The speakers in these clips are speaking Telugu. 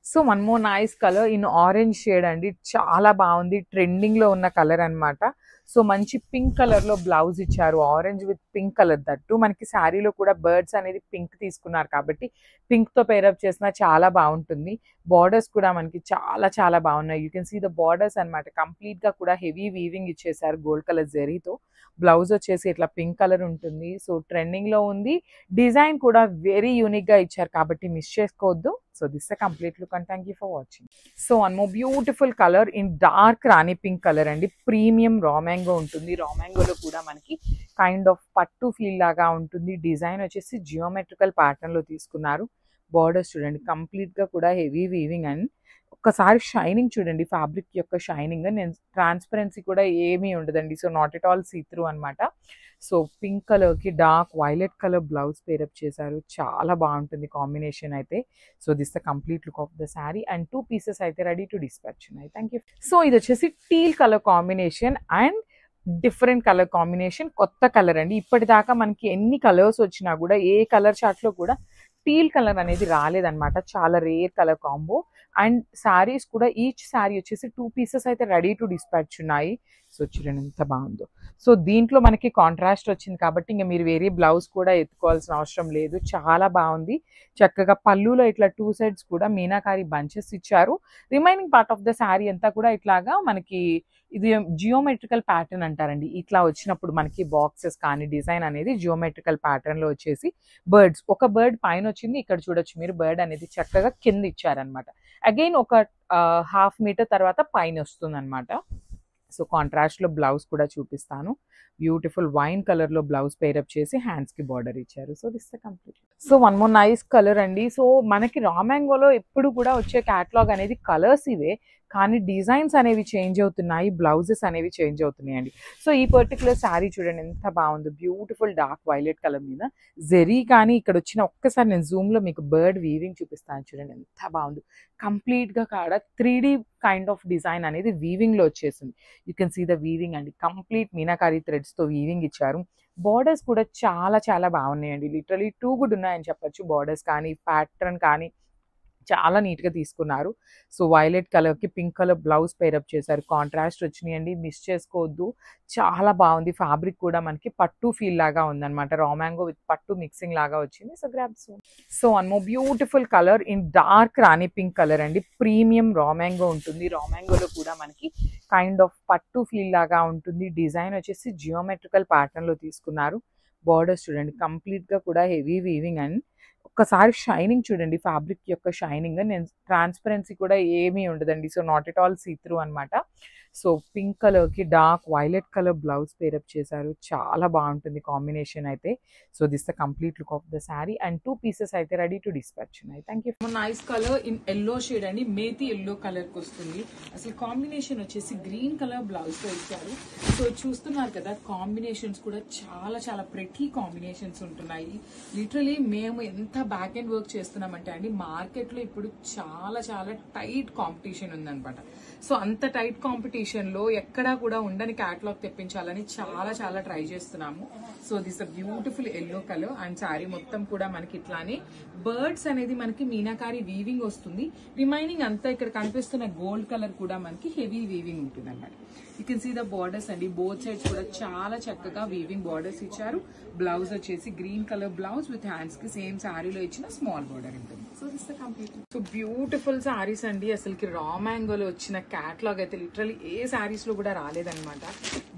So one more nice colour in orange shade అండి. చాలా బాగుంది, ట్రెండింగ్ లో ఉన్న కలర్ అన్నమాట. సో మంచి పింక్ కలర్ లో బ్లౌజ్ ఇచ్చారు, orange with pink colour. That మనకి శారీలో కూడా బర్డ్స్ అనేది పింక్ తీసుకున్నారు కాబట్టి పింక్ తో పేరప్ చేసినా చాలా బాగుంటుంది. బార్డర్స్ కూడా మనకి చాలా చాలా బాగున్నాయి. You can see the borders అనమాట. కంప్లీట్ గా కూడా హెవీ వీవింగ్ ఇచ్చేసారు గోల్డ్ కలర్ జరీతో. బ్లౌజ్ వచ్చేసి ఇట్లా పింక్ కలర్ ఉంటుంది. సో ట్రెండింగ్ లో ఉంది. డిజైన్ కూడా వెరీ యూనిక్ గా ఇచ్చారు కాబట్టి మిస్ చేసుకోవద్దు. So this the complete look and thank you for watching. So one more beautiful colour in dark Rani pink colour అండి. ప్రీమియం రా మ్యాంగో ఉంటుంది. రా మ్యాంగోలో కూడా మనకి కైండ్ ఆఫ్ పట్టు ఫీల్ లాగా ఉంటుంది. డిజైన్ వచ్చేసి జియోమెట్రికల్ ప్యాటర్న్ లో తీసుకున్నారు. బార్డర్స్ చూడండి, కంప్లీట్ గా కూడా హెవీ వీవింగ్. అండ్ ఒక్కసారి షైనింగ్ చూడండి, ఫ్యాబ్రిక్ యొక్క షైనింగ్. నేను ట్రాన్స్పరెన్సీ కూడా ఏమీ ఉండదండి. So not at all see through అనమాట. సో పింక్ కలర్ కి dark violet colour blouse pair up చేశారు. చాలా బాగుంటుంది కాంబినేషన్ అయితే. So this the complete look of the sari and 2 pieces అయితే రెడీ టు డిస్పాచ్ ఉన్నాయి. Thank you. సో ఇది వచ్చేసి teal colour combination and different colour combination, కొత్త కలర్ అండి. ఇప్పటిదాకా మనకి ఎన్ని కలర్స్ వచ్చినా కూడా ఏ కలర్ చార్ట్ లో కూడా టీల్ కలర్ అనేది రాలేదన్నమాట. చాలా rare colour combo. And saris కూడా ఈచ్ శారీ వచ్చేసి 2 పీసెస్ అయితే రెడీ టు డిస్పాచ్ ఉన్నాయి. సో చూడండి ఎంత బాగుందో. సో దీంట్లో మనకి కాంట్రాస్ట్ వచ్చింది కాబట్టి ఇంకా మీరు వేరే బ్లౌజ్ కూడా ఎత్తుకోవాల్సిన అవసరం లేదు. చాలా బాగుంది. చక్కగా పళ్ళులో ఇట్లా 2 సైడ్స్ కూడా మీనాకారి బంచెస్ ఇచ్చారు. Remaining part of the sari అంతా కూడా ఇట్లాగా మనకి ఇది జియోమెట్రికల్ ప్యాటర్న్ అంటారండి. ఇట్లా వచ్చినప్పుడు మనకి బాక్సెస్ కానీ డిజైన్ అనేది జియోమెట్రికల్ ప్యాటర్న్ లో వచ్చేసి బర్డ్స్, ఒక బర్డ్ పైన వచ్చింది. ఇక్కడ చూడొచ్చు మీరు, బర్డ్ అనేది చక్కగా కింద ఇచ్చారనమాట. అగైన్ ఒక హాఫ్ మీటర్ తర్వాత పైన వస్తుంది అనమాట. సో కాంట్రాస్ట్ లో బ్లౌజ్ కూడా చూపిస్తాను. బ్యూటిఫుల్ వైన్ కలర్ లో బ్లౌజ్ పేరప్ చేసి హ్యాండ్స్ కి బార్డర్ ఇచ్చారు. So this complete. So one more nice colour అండి. సో మనకి రా మ్యాంగోలో ఎప్పుడు కూడా వచ్చే క్యాటలాగ్ అనేది కలర్స్ ఇవే, కానీ డిజైన్స్ అనేవి చేంజ్ అవుతున్నాయి, బ్లౌజెస్ అనేవి చేంజ్ అవుతున్నాయండి. సో ఈ పర్టికులర్ శారీ చూడండి ఎంత బాగుందో. బ్యూటిఫుల్ డార్క్ వైలెట్ కలర్ మీద జెరీ కానీ ఇక్కడ వచ్చిన ఒక్కసారి నేను జూమ్ లో మీకు బర్డ్ వీవింగ్ చూపిస్తాను. చూడండి ఎంత బాగుందో. కంప్లీట్ గా కాడ 3D కైండ్ ఆఫ్ డిజైన్ అనేది వీవింగ్ లో వచ్చేసింది. You can see the weaving అండి. కంప్లీట్ మీనాకారి థ్రెడ్స్ తో వీవింగ్ ఇచ్చారు. బార్డర్స్ కూడా చాలా చాలా బాగున్నాయండి. లిటరలీ టూ గుడ్ ఉన్నాయని చెప్పొచ్చు. బార్డర్స్ కానీ ప్యాటర్న్ కానీ చాలా నీట్ గా తీసుకున్నారు. సో వైలెట్ కలర్ కి పింక్ కలర్ బ్లౌజ్ పేరప్ చేశారు. కాంట్రాస్ట్ వచ్చినాయండి, మిస్ చేసుకోవద్దు. చాలా బాగుంది. ఫ్యాబ్రిక్ కూడా మనకి పట్టు ఫీల్ లాగా ఉందన్నమాట. రా మ్యాంగో విత్ పట్టు మిక్సింగ్ లాగా వచ్చింది. So grab so. So one more beautiful colour in dark Rani pink colour అండి. ప్రీమియం రా మ్యాంగో ఉంటుంది. రా మ్యాంగోలో కూడా మనకి కైండ్ ఆఫ్ పట్టు ఫీల్ లాగా ఉంటుంది. డిజైన్ వచ్చేసి జియోమెట్రికల్ ప్యాటర్న్ లో తీసుకున్నారు. బార్డర్స్ చూడండి, కంప్లీట్ గా కూడా హెవీ వీవింగ్. అండ్ ఒక్కసారి షైనింగ్ చూడండి, ఫ్యాబ్రిక్ యొక్క షైనింగ్. నేను ట్రాన్స్పరెన్సీ కూడా ఏమీ ఉండదండి. So not at all see through అనమాట. సో పింక్ కలర్ కి dark violet colour blouse pair up చేశారు. చాలా బాగుంటుంది కాంబినేషన్ అయితే. So this the complete look of the sari and 2 pieces అయితే రెడీ టు డిస్పాచ్ ఉన్నాయి. Thank you. Nice colour in yellow shade అండి. మేతి ఎల్లో కలర్ కి వస్తుంది. అసలు కాంబినేషన్ వచ్చేసి గ్రీన్ కలర్ బ్లౌజ్ తో ఇచ్చారు. సో చూస్తున్నారు కదా, కాంబినేషన్స్ కూడా చాలా చాలా ప్రెటీ కాంబినేషన్స్ ఉంటున్నాయి. లిటరలీ మేము ఎంత బ్యాక్ అండ్ వర్క్ చేస్తున్నామంటే అండి, మార్కెట్ లో ఇప్పుడు చాలా చాలా టైట్ కాంపిటీషన్ ఉందన్నమాట. సో అంత టైట్ కాంపిటీషన్ లో ఎక్కడా కూడా ఉండని క్యాటలాగ్ తెప్పించాలని చాలా చాలా ట్రై చేస్తున్నాము. So this a beautiful yellow colour and sari మొత్తం కూడా మనకి ఇట్లానే బర్డ్స్ అనేది మనకి మీనాకారి వీవింగ్ వస్తుంది. రిమైనింగ్ అంతా ఇక్కడ కనిపిస్తున్న గోల్డ్ కలర్ కూడా మనకి హెవీ వీవింగ్ ఉంటుంది అన్నమాట. You can see the borders అండి. బోత్ సైడ్స్ కూడా చాలా చక్కగా వీవింగ్ బార్డర్స్ ఇచ్చారు. బ్లౌజ్ వచ్చేసి green colour blouse with hands కి సేమ్ శారీలో ఇచ్చిన స్మాల్ బార్డర్ ఉంటుంది. So this the complete. So beautiful saris అండి. అసలుకి రా మ్యాంగోలో వచ్చిన క్యాటలాగ్ అయితే లిటరలీ ఏ శారీస్ లో కూడా రాలేదన్నమాట.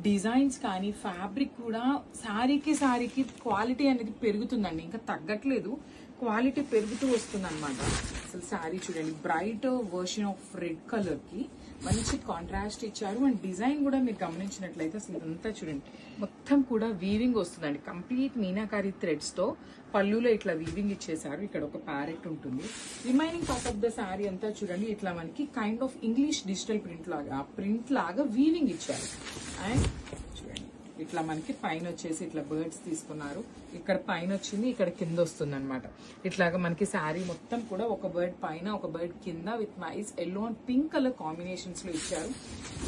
డిజైన్స్ కానీ ఫ్యాబ్రిక్ కూడా శారీకి క్వాలిటీ అనేది పెరుగుతుందండి, ఇంకా తగ్గట్లేదు. క్వాలిటీ పెరుగుతూ వస్తుంది అనమాట. అసలు శారీ చూడండి, bright version of red colour కి మంచి కాంట్రాస్ట్ ఇచ్చారు. అండ్ డిజైన్ కూడా మీరు గమనించినట్లయితే అసలు ఇదంతా చూడండి మొత్తం కూడా వీవింగ్ వస్తుందండి. కంప్లీట్ మీనాకారి థ్రెడ్స్ తో పళ్ళులో ఇట్లా వీవింగ్ ఇచ్చేసారు. ఇక్కడ ఒక ప్యారెట్ ఉంటుంది. Remaining part of the sari అంతా చూడండి ఇట్లా మనకి kind of English digital print లాగా వీవింగ్ ఇచ్చారు. అండ్ చూడండి ఇట్లా మనకి పైన వచ్చేసి ఇట్లా బర్డ్స్ తీసుకున్నారు. ఇక్కడ పైన వచ్చింది, ఇక్కడ కింద వస్తుంది అనమాట. ఇట్లాగా మనకి శారీ మొత్తం కూడా ఒక బర్డ్ పైన ఒక బర్డ్ కింద with nice yellow and pink colour combinations లో ఇచ్చారు.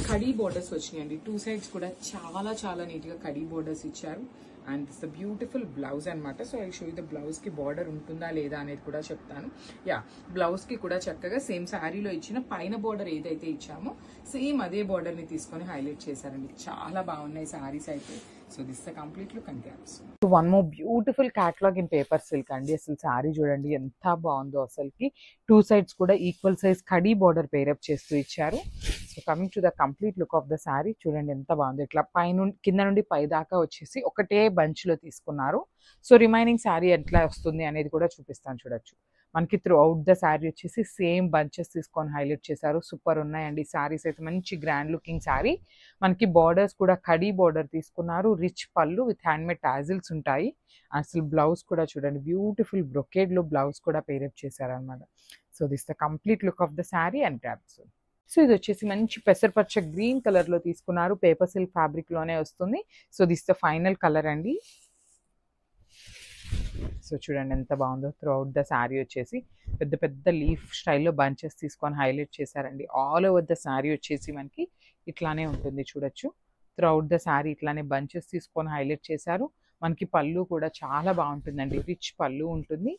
కడీ బోర్డర్స్ వచ్చినాయండి. 2 సైడ్స్ కూడా చాలా చాలా నీట్ గా కడీ బోర్డర్స్ ఇచ్చారు. And this the beautiful blouse అనమాట. So I show you the బ్లౌజ్కి బార్డర్ ఉంటుందా లేదా అనేది కూడా చెప్తాను. యా, బ్లౌజ్కి కూడా చక్కగా సేమ్ శారీలో ఇచ్చిన పైన బార్డర్ ఏదైతే ఇచ్చామో సేమ్ అదే బార్డర్ని తీసుకొని హైలైట్ చేశారండి. చాలా బాగున్నాయి శారీస్ అయితే. So this the complete look and గ్రాప్స్. So one more beautiful catalogue in paper silk అండి. అసలు శారీ చూడండి ఎంత బాగుందో అసలుకి. 2 సైడ్స్ కూడా equal size khadi border pair up చేస్తూ ఇచ్చారు. So coming to the complete look of the sari చూడండి ఎంత బాగుంది. ఇట్లా కింద నుండి పై దాకా వచ్చేసి ఒకటే బంచ్ లో తీసుకున్నారు. సో రిమైనింగ్ శారీ ఎట్లా వస్తుంది అనేది కూడా చూపిస్తాను చూడొచ్చు. మనకి త్రూ అవుట్ ద శారీ వచ్చేసి సేమ్ బంచెస్ తీసుకొని హైలైట్ చేశారు. సూపర్ ఉన్నాయండి శారీస్ అయితే. మంచి గ్రాండ్ లుకింగ్ శారీ. మనకి బార్డర్స్ కూడా కడీ బార్డర్ తీసుకున్నారు. రిచ్ పళ్ళు విత్ హ్యాండ్మేడ్ టాజిల్స్ ఉంటాయి. అసలు బ్లౌజ్ కూడా చూడండి బ్యూటిఫుల్ బ్రొకేడ్ లో బ్లౌజ్ కూడా పేరప్ చేశారనమాట. So this the complete look of the sari and గ్రాప్స్. సో ఇది వచ్చేసి మంచి పెసరపచ్చ గ్రీన్ కలర్ లో తీసుకున్నారు. పేపర్ సిల్క్ ఫ్యాబ్రిక్ లోనే వస్తుంది. So this the final colour అండి. సో చూడండి ఎంత బాగుందో. త్రూ అవుట్ ద శారీ వచ్చేసి పెద్ద పెద్ద లీఫ్ స్టైల్లో బంచెస్ తీసుకొని హైలైట్ చేశారండి. ఆల్ ఓవర్ ద శారీ వచ్చేసి మనకి ఇట్లానే ఉంటుంది చూడొచ్చు. త్రూ అవుట్ ద శారీ ఇట్లానే బంచెస్ తీసుకొని హైలైట్ చేశారు. మనకి పళ్ళు కూడా చాలా బాగుంటుందండి. రిచ్ పళ్ళు ఉంటుంది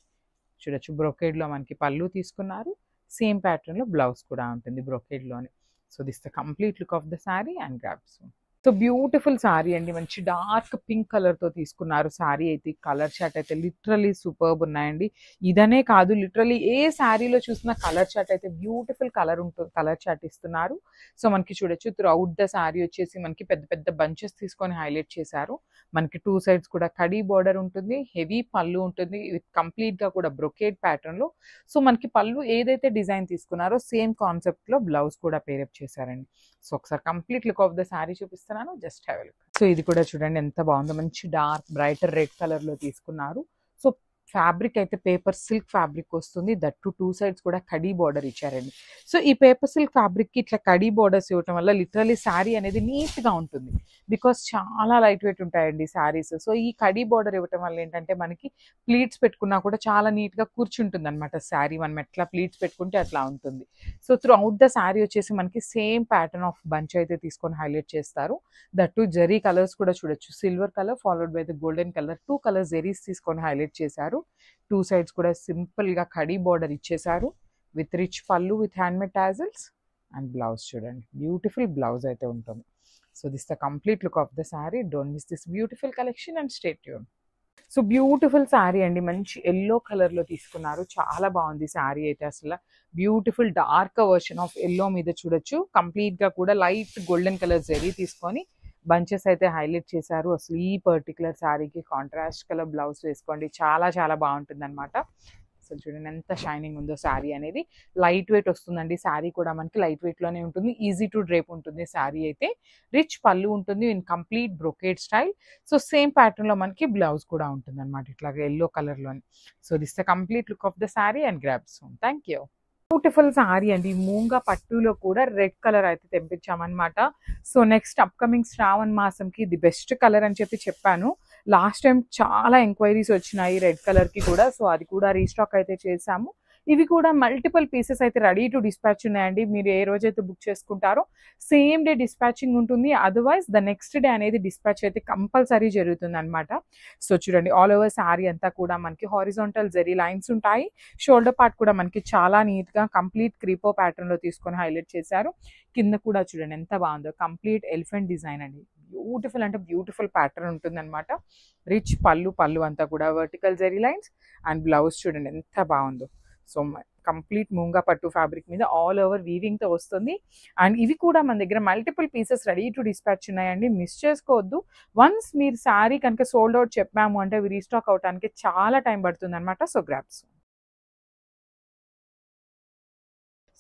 చూడొచ్చు. బ్రొకేడ్లో మనకి పళ్ళు తీసుకున్నారు. సేమ్ ప్యాటర్న్లో బ్లౌజ్ కూడా ఉంటుంది బ్రొకేడ్లోనే. So this the complete look of the sari and గ్రాప్స్. సో బ్యూటిఫుల్ శారీ అండి. మంచి డార్క్ పింక్ కలర్ తో తీసుకున్నారు శారీ అయితే. కలర్ చార్ట్ అయితే లిటరలీ సూపర్బ్ ఉన్నాయండి. ఇదనే కాదు, లిటరలీ ఏ శారీలో చూసినా కలర్ చార్ట్ అయితే బ్యూటిఫుల్ కలర్ ఉంటుంది. కలర్ చార్ట్ ఇస్తున్నారు. సో మనకి చూడొచ్చు త్రూ అవుట్ ద శారీ వచ్చేసి మనకి పెద్ద పెద్ద బంచెస్ తీసుకొని హైలైట్ చేశారు. మనకి 2 సైడ్స్ కూడా కడీ బార్డర్ ఉంటుంది. హెవీ పళ్ళు ఉంటుంది విత్ కంప్లీట్ గా కూడా బ్రొకేడ్ ప్యాటర్న్ లో. సో మనకి పళ్ళు ఏదైతే డిజైన్ తీసుకున్నారో సేమ్ కాన్సెప్ట్ లో బ్లౌజ్ కూడా పేరప్ చేశారండి. సో ఒకసారి complete look of the sari చూపిస్తున్నాను. Just have a look. So ఇది కూడా చూడండి ఎంత బాగుందో. మంచి డార్క్ బ్రైటర్ రెడ్ కలర్ లో తీసుకున్నారు. సో ఫ్యాబ్రిక్ అయితే పేపర్ సిల్క్ ఫ్యాబ్రిక్ వస్తుంది. దట్టు 2 సైడ్స్ కూడా కడీ బార్డర్ ఇచ్చారండి. సో ఈ పేపర్ సిల్క్ ఫ్యాబ్రిక్ కి ఇట్లా కడీ బార్డర్స్ ఇవ్వటం వల్ల లిటరలీ శారీ అనేది నీట్ గా ఉంటుంది. బికాస్ చాలా లైట్ వెయిట్ ఉంటాయండి శారీస్. సో ఈ కడీ బార్డర్ ఇవ్వటం వల్ల ఏంటంటే మనకి ప్లీట్స్ పెట్టుకున్నా కూడా చాలా నీట్ గా కూర్చుంటుంది అనమాట శారీ. మనం ఎట్లా ప్లీట్స్ పెట్టుకుంటే అట్లా ఉంటుంది. So through out the sari వచ్చేసి మనకి సేమ్ ప్యాటర్న్ ఆఫ్ బంచ్ అయితే తీసుకొని హైలైట్ చేస్తారు. దట్టు జెరీ కలర్స్ కూడా చూడొచ్చు. Silver colour followed by the golden colour. 2 colour zaris తీసుకొని హైలైట్ చేశారు. 2 సైడ్స్ కూడా సింపుల్ గా కడీ బార్డర్ ఇచ్చేసారు విత్ రిచ్ పళ్ళు with handmade tassels and blouse చూడండి. బ్యూటిఫుల్ బ్లౌజ్ అయితే ఉంటుంది. So this the complete look of the sari. Don't miss this beautiful collection and stay tune. So beautiful sari అండి. మంచి ఎల్లో కలర్ లో తీసుకున్నారు. చాలా బాగుంది శారీ అయితే. అసలు beautiful dark version of yellow మీద చూడొచ్చు. కంప్లీట్ గా కూడా లైట్ గోల్డెన్ కలర్ జెరీ తీసుకొని బంచెస్ అయితే హైలైట్ చేశారు. అసలు ఈ పర్టికులర్ శారీకి కాంట్రాస్ట్ కలర్ బ్లౌజ్ వేసుకోండి. చాలా చాలా బాగుంటుంది అనమాట. అసలు చూడండి ఎంత షైనింగ్ ఉందో శారీ అనేది. లైట్ వెయిట్ వస్తుందండి శారీ కూడా. మనకి లైట్ వెయిట్ లోనే ఉంటుంది. ఈజీ టు డ్రేప్ ఉంటుంది శారీ అయితే. రిచ్ పళ్ళు ఉంటుంది in complete brocade style. So same pattern లో మనకి బ్లౌజ్ కూడా ఉంటుంది అనమాట ఇట్లాగా ఎల్లో కలర్ లోని. So this the complete look of the sari and grab soon. Thank you. Beautiful sari అండి. మూంగా పట్టులో కూడా రెడ్ కలర్ అయితే తెప్పించామన్నమాట. సో నెక్స్ట్ అప్కమింగ్ శ్రావణ మాసంకి ఇది బెస్ట్ కలర్ అని చెప్పాను. లాస్ట్ టైం చాలా ఎంక్వైరీస్ వచ్చినాయి రెడ్ కలర్ కి కూడా. సో అది కూడా రీస్టాక్ అయితే చేసాము. ఇవి కూడా మల్టిపుల్ పీసెస్ అయితే రెడీ టు డిస్పాచ్ ఉన్నాయండి. మీరు ఏ రోజైతే బుక్ చేసుకుంటారో సేమ్ డే డిస్పాచింగ్ ఉంటుంది. అదర్వైజ్ ద నెక్స్ట్ డే అనేది డిస్పాచ్ అయితే కంపల్సరీ జరుగుతుంది అనమాట. సో చూడండి ఆల్ ఓవర్ శారీ అంతా కూడా మనకి హారిజాంటల్ జెరీ లైన్స్ ఉంటాయి. షోల్డర్ పార్ట్ కూడా మనకి చాలా నీట్ గా కంప్లీట్ క్రీపో ప్యాటర్న్ లో తీసుకొని హైలైట్ చేశారు. కింద కూడా చూడండి ఎంత బాగుందో. కంప్లీట్ ఎలిఫెంట్ డిజైన్ అండి. బ్యూటిఫుల్ అంటే బ్యూటిఫుల్ ప్యాటర్న్ ఉంటుంది అనమాట. రిచ్ పళ్ళు అంతా కూడా vertical zari lines and blouse చూడండి ఎంత బాగుందో. సో కంప్లీట్ మూంగా పట్టు ఫ్యాబ్రిక్ మీద ఆల్ ఓవర్ వీవింగ్ తో వస్తుంది. అండ్ ఇవి కూడా మన దగ్గర multiple pieces ready to dispatch ఉన్నాయండి. మిస్ చేసుకోవద్దు. వన్స్ మీరు శారీ కనుక సోల్డ్ అవుట్ చెప్పాము అంటే అవి రీస్టాక్ అవడానికి చాలా టైం పడుతుంది అనమాట. So grabs.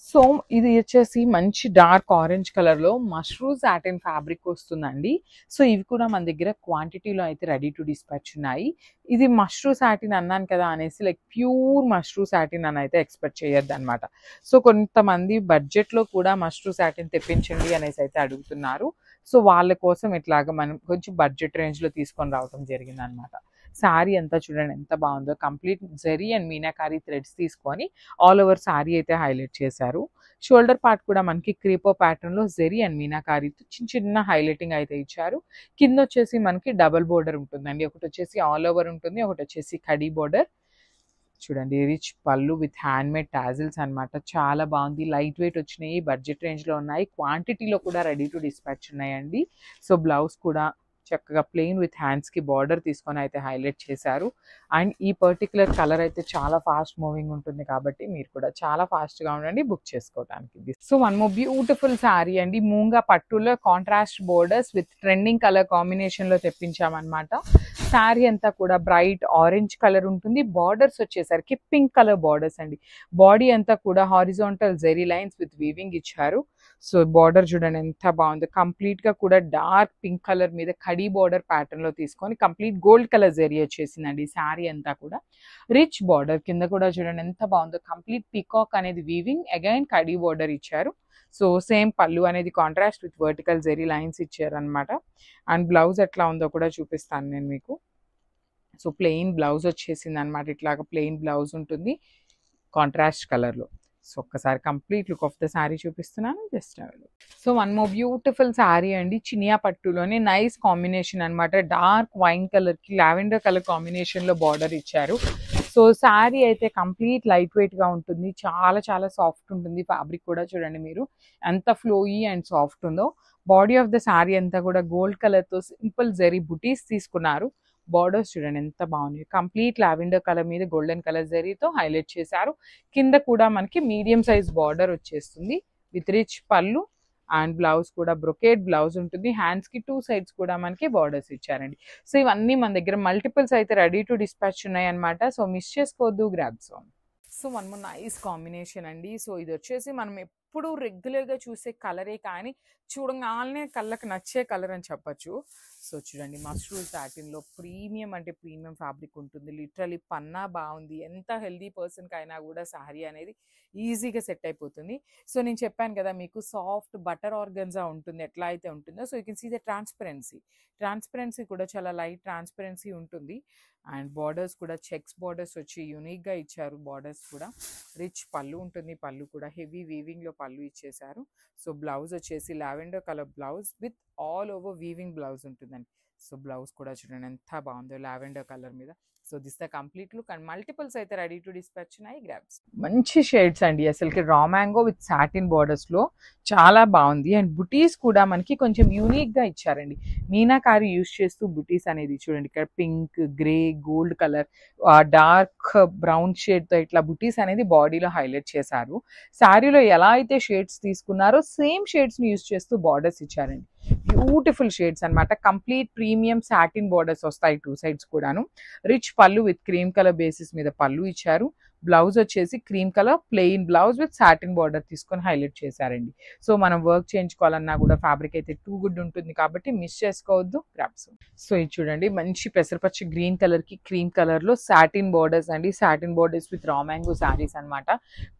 సో ఇది వచ్చేసి మంచి డార్క్ ఆరెంజ్ కలర్ లో మష్రూ సాటిన్ ఫ్యాబ్రిక్ వస్తుందండి. సో ఇవి కూడా మన దగ్గర క్వాంటిటీలో అయితే రెడీ టు డిస్పాచ్ ఉన్నాయి. ఇది మష్రూ సాటిన్ అన్నాను కదా అనేసి లైక్ ప్యూర్ మష్రూ సాటిన్ అని అయితే ఎక్స్పెక్ట్ చేయొద్దు అనమాట. సో కొంతమంది బడ్జెట్ లో కూడా మష్రూ సాటిన్ తెప్పించండి అనేసి అయితే అడుగుతున్నారు. సో వాళ్ళ కోసం ఇట్లాగా మనం కొంచెం బడ్జెట్ రేంజ్ లో తీసుకొని రావడం జరిగింది అనమాట. శారీ అంతా చూడండి ఎంత బాగుందో. Complete zari and meenakari threads తీసుకొని ఆల్ ఓవర్ శారీ అయితే హైలైట్ చేశారు. షోల్డర్ పార్ట్ కూడా మనకి క్రీపో ప్యాటర్న్ లో జెరీ అండ్ మీనాకారీతో చిన్న చిన్న హైలైటింగ్ అయితే ఇచ్చారు. కింద వచ్చేసి మనకి డబుల్ బోర్డర్ ఉంటుందండి. ఒకటి వచ్చేసి ఆల్ ఓవర్ ఉంటుంది, ఒకటి వచ్చేసి కడీ బోర్డర్. చూడండి రిచ్ పళ్ళు విత్ హ్యాండ్ మేడ్ టాజిల్స్ అన్నమాట. చాలా బాగుంది. లైట్ వెయిట్ వచ్చినాయి, బడ్జెట్ రేంజ్ లో ఉన్నాయి, క్వాంటిటీలో కూడా రెడీ టు డిస్పాచ్ ఉన్నాయండి. సో బ్లౌజ్ కూడా చక్కగా ప్లెయిన్ విత్ హ్యాండ్స్ కి బార్డర్ తీసుకొని అయితే హైలైట్ చేశారు. అండ్ ఈ పర్టికులర్ కలర్ అయితే చాలా ఫాస్ట్ మూవింగ్ ఉంటుంది కాబట్టి మీరు కూడా చాలా ఫాస్ట్ గా ఉండండి బుక్ చేసుకోవడానికి. So one more beautiful sari అండి. మూంగా పట్టులో contrast borders with trending colour combination లో తెప్పించామన్నమాట. శారీ అంతా కూడా బ్రైట్ ఆరెంజ్ కలర్ ఉంటుంది. బార్డర్స్ వచ్చేసరికి పింక్ కలర్ బార్డర్స్ అండి. బాడీ అంతా కూడా horizontal zari lines with weaving ఇచ్చారు. సో బార్డర్ చూడండి ఎంత బాగుంది. కంప్లీట్ గా కూడా డార్క్ పింక్ కలర్ మీద కడీ బార్డర్ ప్యాటర్న్ లో తీసుకొని కంప్లీట్ గోల్డ్ కలర్ జెరీ వచ్చేసిందండి. శారీ అంతా కూడా రిచ్ బార్డర్ కింద కూడా చూడండి ఎంత బాగుందో. కంప్లీట్ పీకాక్ అనేది వీవింగ్, అగైన్ కడీ బార్డర్ ఇచ్చారు. సో సేమ్ పళ్ళు అనేది contrast with vertical zari lines ఇచ్చారు అనమాట. అండ్ బ్లౌజ్ ఎట్లా ఉందో కూడా చూపిస్తాను నేను మీకు. సో ప్లెయిన్ బ్లౌజ్ వచ్చేసింది అనమాట. ఇట్లాగా ప్లెయిన్ బ్లౌజ్ ఉంటుంది కాంట్రాస్ట్ కలర్ లో. సో ఒక్కసారి complete look of the sari చూపిస్తున్నాను, just so one more beautiful sari అండి. చినియా పట్టులోనే నైస్ కాంబినేషన్ అనమాట. డార్క్ వైన్ కలర్ కి లావెండర్ కలర్ కాంబినేషన్ లో బార్డర్ ఇచ్చారు. సో శారీ అయితే కంప్లీట్ లైట్ వెయిట్ గా ఉంటుంది, చాలా చాలా సాఫ్ట్ ఉంటుంది. ఫ్యాబ్రిక్ కూడా చూడండి మీరు ఎంత ఫ్లోయీ అండ్ సాఫ్ట్ ఉందో. బాడీ ఆఫ్ ద శారీ అంతా కూడా గోల్డ్ కలర్ తో సింపుల్ జెరీ బుటీస్ తీసుకున్నారు. బార్డర్స్ చూడండి ఎంత బాగున్నాయి. కంప్లీట్ లావెండర్ కలర్ మీద గోల్డెన్ కలర్ జరీతో హైలైట్ చేశారు. కింద కూడా మనకి మీడియం సైజ్ బార్డర్ వచ్చేస్తుంది విత్ రిచ్ పళ్ళు. అండ్ బ్లౌజ్ కూడా బ్రొకేడ్ బ్లౌజ్ ఉంటుంది. హ్యాండ్స్ కి 2 సైడ్స్ కూడా మనకి బార్డర్స్ ఇచ్చారండి. సో ఇవన్నీ మన దగ్గర మల్టిపుల్స్ అయితే రెడీ టు డిస్పాచ్ ఉన్నాయి అనమాట. సో మిస్ చేసుకోవద్దు, grabs on. So one more nice combination అండి. సో ఇది వచ్చేసి మనం ఎప్పుడు రెగ్యులర్ గా చూసే కలరే, కానీ చూడగానే కళ్ళకి నచ్చే కలర్ అని చెప్పొచ్చు. సో చూడండి మస్రూల్ సాటిన్ లో ప్రీమియం అంటే ప్రీమియం ఫ్యాబ్రిక్ ఉంటుంది. లిటరలీ పన్నా బాగుంది. ఎంత హెల్దీ పర్సన్ కి అయినా కూడా శారీ అనేది ఈజీగా సెట్ అయిపోతుంది. సో నేను చెప్పాను కదా మీకు సాఫ్ట్ బటర్ ఆర్గన్జా ఉంటుంది, ఎట్లా అయితే ఉంటుందో. So you can see the transparency కూడా చాలా లైట్ ట్రాన్స్పరెన్సీ ఉంటుంది. అండ్ బార్డర్స్ కూడా చెక్స్ బార్డర్స్ వచ్చి యూనిక్ గా ఇచ్చారు. బార్డర్స్ కూడా రిచ్ పళ్ళు ఉంటుంది. పళ్ళు కూడా హెవీ వీవింగ్ లో పళ్ళు ఇచ్చేసారు. సో బ్లౌజ్ వచ్చేసి lavender colour blouse with all over weaving blouse ఉంటుందండి. సో బ్లౌజ్ కూడా చూడండి ఎంత బాగుందో లావెండర్ కలర్ మీద. So this the complete look. And multiples అయితే రెడీ టు డిస్పాచ్ ఉన్నాయి, గ్రాబ్స్. మంచి షేడ్స్ అండి. అసలుకి raw mango with satin borders లో చాలా బాగుంది. అండ్ బుటీస్ కూడా మనకి కొంచెం యూనిక్ గా ఇచ్చారండి. మీనాకారి యూస్ చేస్తూ బుటీస్ అనేది చూడండి. ఇక్కడ pink, grey, gold colour, dark brown shade తో ఇట్లా బుటీస్ అనేది బాడీలో హైలైట్ చేశారు. శారీలో ఎలా అయితే షేడ్స్ తీసుకున్నారో సేమ్ షేడ్స్ ని యూస్ చేస్తూ బార్డర్స్ ఇచ్చారండి. బ్యూటిఫుల్ షేడ్స్ అనమాట. కంప్లీట్ ప్రీమియం సాటిన్ బార్డర్స్ వస్తాయి 2 సైడ్స్ కూడాను. రిచ్ పళ్ళు విత్ క్రీమ్ కలర్ బేసిస్ మీద పళ్ళు ఇచ్చారు. బ్లౌజ్ వచ్చేసి cream colour plain blouse with satin border తీసుకొని హైలైట్ చేశారండి. సో మనం వర్క్ చేయించుకోవాలన్నా కూడా ఫ్యాబ్రిక్ అయితే టూ గుడ్ ఉంటుంది కాబట్టి మిస్ చేసుకోవద్దు, గ్రాబ్స్. సో ఇది చూడండి మంచి పెసరపచ్చి గ్రీన్ కలర్ కి క్రీమ్ కలర్ లో సాటిన్ బార్డర్స్ అండి. Satin borders with raw mango saris అనమాట.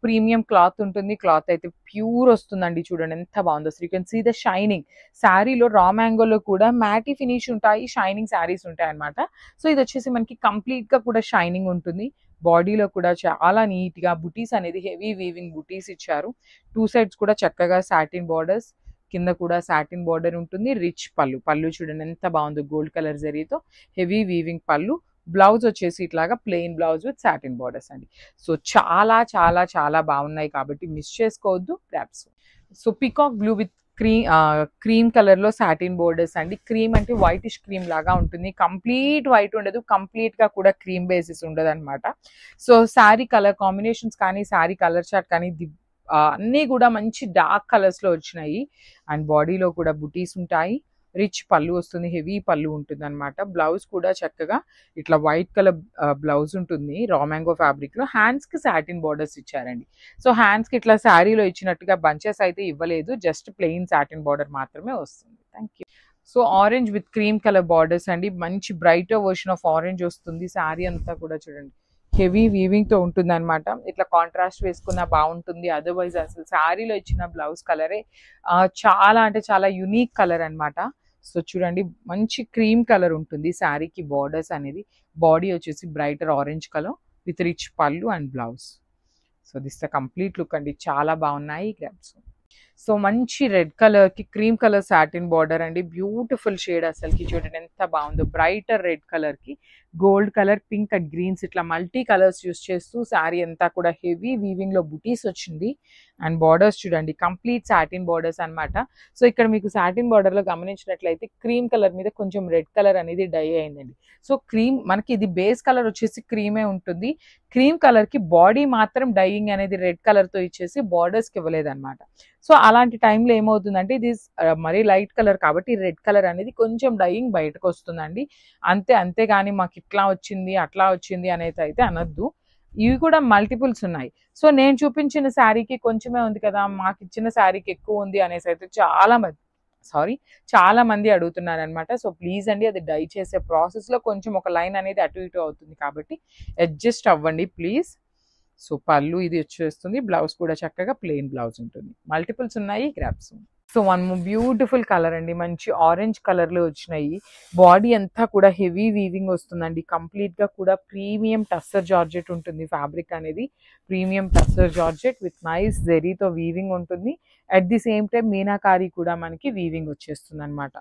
ప్రీమియం క్లాత్ ఉంటుంది. క్లాత్ అయితే ప్యూర్ వస్తుందండి. చూడండి ఎంత బాగుందో. So you can see the shining. శారీలో రా మ్యాంగోలో కూడా మ్యాటీ ఫినిష్ ఉంటాయి, షైనింగ్ శారీస్ ఉంటాయి అనమాట. సో ఇది వచ్చేసి మనకి కంప్లీట్ గా కూడా షైనింగ్ ఉంటుంది. బాడీలో కూడా చాలా నీట్ గా బుటీస్ అనేది హెవీ వీవింగ్ బుటీస్ ఇచ్చారు. 2 సైడ్స్ కూడా చక్కగా సాటిన్ బార్డర్స్, కింద కూడా సాటిన్ బార్డర్ ఉంటుంది. రిచ్ పళ్ళు చూడండి ఎంత బాగుందో. గోల్డ్ కలర్ జరీతో హెవీ వీవింగ్ పళ్ళు. బ్లౌజ్ వచ్చేసి ఇట్లాగా plain blouse with satin borders అండి. సో చాలా చాలా చాలా బాగున్నాయి కాబట్టి మిస్ చేసుకోవద్దు, grabs. So peacock blue with cream colour లో సాటిన్ బోర్డర్స్ అండి. క్రీమ్ అంటే వైటిష్ క్రీమ్ లాగా ఉంటుంది. కంప్లీట్ వైట్ ఉండదు, కంప్లీట్ గా కూడా క్రీమ్ బేసిస్ ఉండదు అనమాట. సో శారీ కలర్ కాంబినేషన్స్ కానీ శారీ కలర్ చార్ట్ కానీ అన్నీ కూడా మంచి డార్క్ కలర్స్ లో వచ్చినాయి. అండ్ బాడీలో కూడా బుటీస్ ఉంటాయి. రిచ్ పళ్ళు వస్తుంది, హెవీ పళ్ళు ఉంటుంది అనమాట. బ్లౌజ్ కూడా చక్కగా ఇట్లా వైట్ కలర్ బ్లౌజ్ ఉంటుంది రా మ్యాంగో ఫ్యాబ్రిక్ లో. హ్యాండ్స్ కి సాటిన్ బార్డర్స్ ఇచ్చారండి. సో హ్యాండ్స్ కి ఇట్లా శారీలో ఇచ్చినట్టుగా బంచెస్ అయితే ఇవ్వలేదు, జస్ట్ ప్లెయిన్ సాటిన్ బార్డర్ మాత్రమే వస్తుంది. Thank you. So orange with cream colour borders అండి. మంచి బ్రైటర్ వర్షన్ ఆఫ్ ఆరెంజ్ వస్తుంది. శారీ అంతా కూడా చూడండి హెవీ వీవింగ్ తో ఉంటుంది అనమాట. ఇట్లా కాంట్రాస్ట్ వేసుకున్నా బాగుంటుంది. అదర్వైజ్ అసలు శారీలో ఇచ్చిన బ్లౌజ్ కలరే చాలా అంటే చాలా యునీక్ కలర్ అనమాట. సో చూడండి మంచి క్రీమ్ కలర్ ఉంటుంది శారీకి. బార్డర్స్ అనేది బాడీ వచ్చేసి brighter orange colour with rich పళ్ళు and blouse. So this the complete look అండి, చాలా బాగున్నాయి గ్రాబ్స్. సో మంచి రెడ్ కలర్ కి క్రీమ్ కలర్ సాటిన్ బార్డర్ అండి, బ్యూటిఫుల్ షేడ్, అసలుకి చూడండి ఎంత బాగుందో. బ్రైటర్ రెడ్ కలర్ కి gold colour, pink and greens ఇట్లా మల్టీ కలర్స్ యూస్ చేస్తూ శారీ అంతా కూడా హెవీ వీవింగ్ లో బుటీస్ వచ్చింది. అండ్ బార్డర్స్ చూడండి కంప్లీట్ సాటిన్ బార్డర్స్ అన్నమాట. సో ఇక్కడ మీకు సాటిన్ బార్డర్ లో గమనించినట్లయితే క్రీమ్ కలర్ మీద కొంచెం రెడ్ కలర్ అనేది డై అయిందండి. సో క్రీమ్ మనకి ఇది బేస్ కలర్ వచ్చేసి క్రీమే ఉంటుంది, క్రీమ్ కలర్ కి బాడీ మాత్రం డైయింగ్ అనేది రెడ్ కలర్ తో ఇచ్చేసి బార్డర్స్ కి ఇవ్వలేదు అనమాట. సో అలాంటి టైంలో ఏమవుతుందంటే ఇది మరీ లైట్ కలర్ కాబట్టి రెడ్ కలర్ అనేది కొంచెం డైయింగ్ బయటకు వస్తుందండి. అంతేగాని మాకు ఇట్లా వచ్చింది అట్లా వచ్చింది అనేది అయితే అనొద్దు. ఇవి కూడా మల్టిపుల్స్ ఉన్నాయి. సో నేను చూపించిన శారీకి కొంచెమే ఉంది కదా, మాకు ఇచ్చిన శారీకి ఎక్కువ ఉంది అనేసి అయితే చాలా మంది అడుగుతున్నారు అనమాట. సో ప్లీజ్ అండి, అది డై చేసే ప్రాసెస్ లో కొంచెం ఒక లైన్ అనేది అటు ఇటు అవుతుంది కాబట్టి అడ్జస్ట్ అవ్వండి ప్లీజ్. సో పళ్ళు ఇది వచ్చేస్తుంది, బ్లౌజ్ కూడా చక్కగా ప్లెయిన్ బ్లౌజ్ ఉంటుంది. మల్టిపుల్స్ ఉన్నాయి grasp. So one beautiful colour అండి, మంచి ఆరెంజ్ కలర్ లో వచ్చినాయి. బాడీ అంతా కూడా హెవీ వీవింగ్ వస్తుందండి, కంప్లీట్ గా కూడా ప్రీమియం టస్సర్ జార్జెట్ ఉంటుంది. ఫ్యాబ్రిక్ అనేది premium tussar georgette with nice జెరీతో వీవింగ్ ఉంటుంది. At the same time meenakari కూడా మనకి వీవింగ్ వచ్చేస్తుంది అనమాట.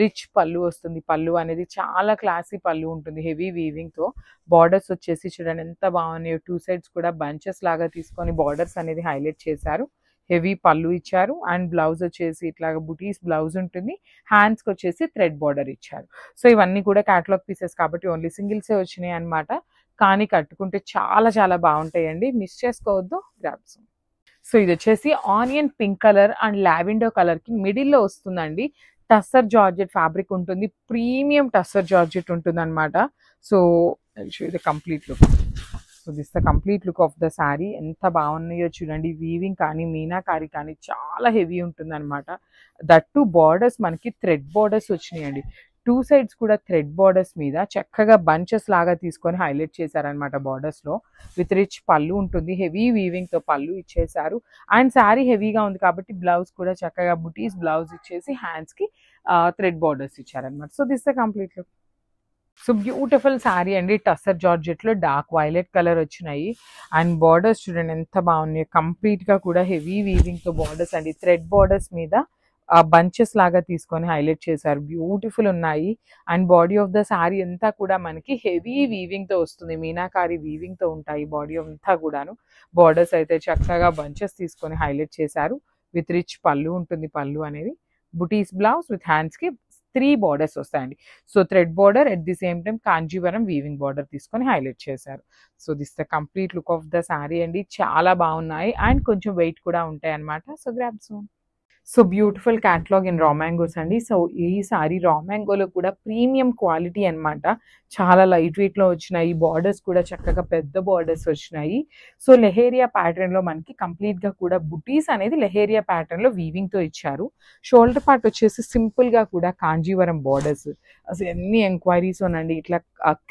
రిచ్ పళ్ళు వస్తుంది, పళ్ళు అనేది చాలా క్లాసీ పళ్ళు ఉంటుంది హెవీ వీవింగ్ తో. బార్డర్స్ వచ్చేసి చూడండి ఎంత బాగున్నాయో, టూ సైడ్స్ కూడా బంచెస్ లాగా తీసుకొని బార్డర్స్ అనేది హైలైట్ చేశారు. హెవీ పళ్ళు ఇచ్చారు అండ్ బ్లౌజ్ వచ్చేసి ఇట్లాగా బుటీస్ బ్లౌజ్ ఉంటుంది. హ్యాండ్స్కి వచ్చేసి థ్రెడ్ బార్డర్ ఇచ్చారు. సో ఇవన్నీ కూడా క్యాటలాగ్ పీసెస్ కాబట్టి ఓన్లీ సింగిల్సే వచ్చినాయి అనమాట. కానీ కట్టుకుంటే చాలా చాలా బాగుంటాయండి, మిస్ చేసుకోవద్దు గ్రాబ్స్. సో ఇది వచ్చేసి onion pink colour and lavender colour కి మిడిల్ లో వస్తుందండి. టస్సర్ జార్జెట్ ఫ్యాబ్రిక్ ఉంటుంది, ప్రీమియం టస్సర్ జార్జెట్ ఉంటుంది అనమాట. సో ఇది complete look. So this the complete look of the sari. ఎంత బాగున్నాయో చూడండి, వీవింగ్ కానీ మీనాకారి కానీ చాలా హెవీ ఉంటుంది అనమాట. దట్ టు బార్డర్స్ మనకి థ్రెడ్ బార్డర్స్ వచ్చినాయండి. టూ సైడ్స్ కూడా థ్రెడ్ బార్డర్స్ మీద చక్కగా బంచెస్ లాగా తీసుకొని హైలైట్ చేశారనమాట. బార్డర్స్ లో విత్ రిచ్ పళ్ళు ఉంటుంది, హెవీ వీవింగ్ తో పళ్ళు ఇచ్చేసారు. అండ్ శారీ హెవీగా ఉంది కాబట్టి బ్లౌజ్ కూడా చక్కగా బుటీస్ బ్లౌజ్ ఇచ్చేసి హ్యాండ్స్ కి థ్రెడ్ బార్డర్స్ ఇచ్చారనమాట. So this the complete look. So beautiful sari అండి, టస్సర్ జార్జెట్ లో డార్క్ వైలెట్ కలర్ వచ్చినాయి. అండ్ బార్డర్స్ చూడండి ఎంత బాగున్నాయి, కంప్లీట్ గా కూడా హెవీ వీవింగ్ తో బార్డర్స్ అండి. థ్రెడ్ బార్డర్స్ మీద బంచెస్ లాగా తీసుకొని హైలైట్ చేశారు, బ్యూటిఫుల్ ఉన్నాయి. And body of the sari అంతా కూడా మనకి హెవీ వీవింగ్ తో వస్తుంది, మీనాకారి వీవింగ్ తో ఉంటాయి బాడీ అంతా కూడాను. బార్డర్స్ అయితే చక్కగా బంచెస్ తీసుకొని హైలైట్ చేశారు. విత్ రిచ్ పళ్ళు ఉంటుంది, పళ్ళు అనేది బుటీస్ బ్లౌజ్ విత్ హ్యాండ్స్ కి 3 బార్డర్స్ వస్తాయండి. So thread border at the same time Kanjeevaram weaving border తీసుకొని హైలైట్ చేశారు. So this the complete look of the sari అండి, చాలా బాగున్నాయి అండ్ కొంచెం వెయిట్ కూడా ఉంటాయి అనమాట. So grab soon. So beautiful catalogue in రా మ్యాంగోస్ అండి. సో ఈ సారీ రా మ్యాంగోలో కూడా ప్రీమియం క్వాలిటీ అనమాట, చాలా లైట్ వెయిట్ లో వచ్చినాయి. బార్డర్స్ కూడా చక్కగా పెద్ద బార్డర్స్ వచ్చినాయి. సో లెహేరియా ప్యాటర్న్ లో మనకి కంప్లీట్ గా కూడా బుటీస్ అనేది లెహేరియా ప్యాటర్న్ లో వీవింగ్ తో ఇచ్చారు. షోల్డర్ పార్ట్ వచ్చేసి సింపుల్ గా కూడా కాంజీవరం బార్డర్స్. అసలు ఎన్ని ఎంక్వైరీస్ ఉన్నాయండి, ఇట్లా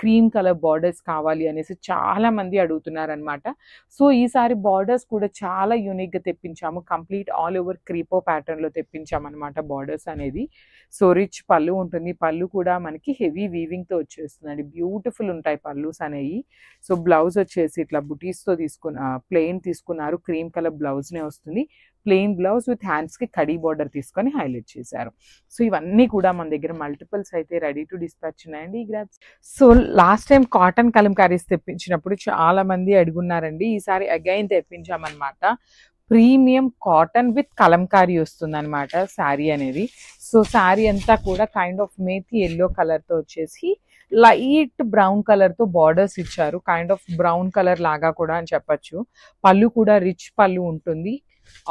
క్రీమ్ కలర్ బార్డర్స్ కావాలి అనేసి చాలా మంది అడుగుతున్నారు అనమాట. సో ఈసారి బార్డర్స్ కూడా చాలా యూనిక్ గా తెప్పించాము, కంప్లీట్ ఆల్ ఓవర్ క్రీపో ప్యాటర్న్ లో తెప్పించామన్నమాట బార్డర్స్ అనేది. సో రిచ్ పళ్ళు ఉంటుంది, పళ్ళు కూడా మనకి హెవీ వీవింగ్ తో వచ్చేస్తుందండి, బ్యూటిఫుల్ ఉంటాయి పళ్ళుస్ అనేవి. సో బ్లౌజ్ వచ్చేసి ఇట్లా బుటీస్ తో ప్లెయిన్ తీసుకున్నారు, క్రీమ్ కలర్ బ్లౌజ్ నే వస్తుంది. ప్లెయిన్ బ్లౌజ్ విత్ హ్యాండ్స్ కి కడీ బార్డర్ తీసుకొని హైలైట్ చేశారు. సో ఇవన్నీ కూడా మన దగ్గర మల్టిపుల్స్ అయితే రెడీ టు డిస్పాచ్ ఉన్నాయండి ఈ గ్రాబ్స్. So last time cotton kalamkaris తెప్పించినప్పుడు చాలా మంది అడుగున్నారండి, ఈసారి అగైన్ తెప్పించామన్నమాట. ప్రీమియం కాటన్ విత్ కలంకారీ వస్తుంది అనమాట శారీ అనేది. సో శారీ అంతా కూడా kind of methi yellow colour తో వచ్చేసి లైట్ బ్రౌన్ కలర్ తో బార్డర్స్ ఇచ్చారు, కైండ్ ఆఫ్ బ్రౌన్ కలర్ లాగా కూడా అని చెప్పచ్చు. పళ్ళు కూడా రిచ్ పళ్ళు ఉంటుంది.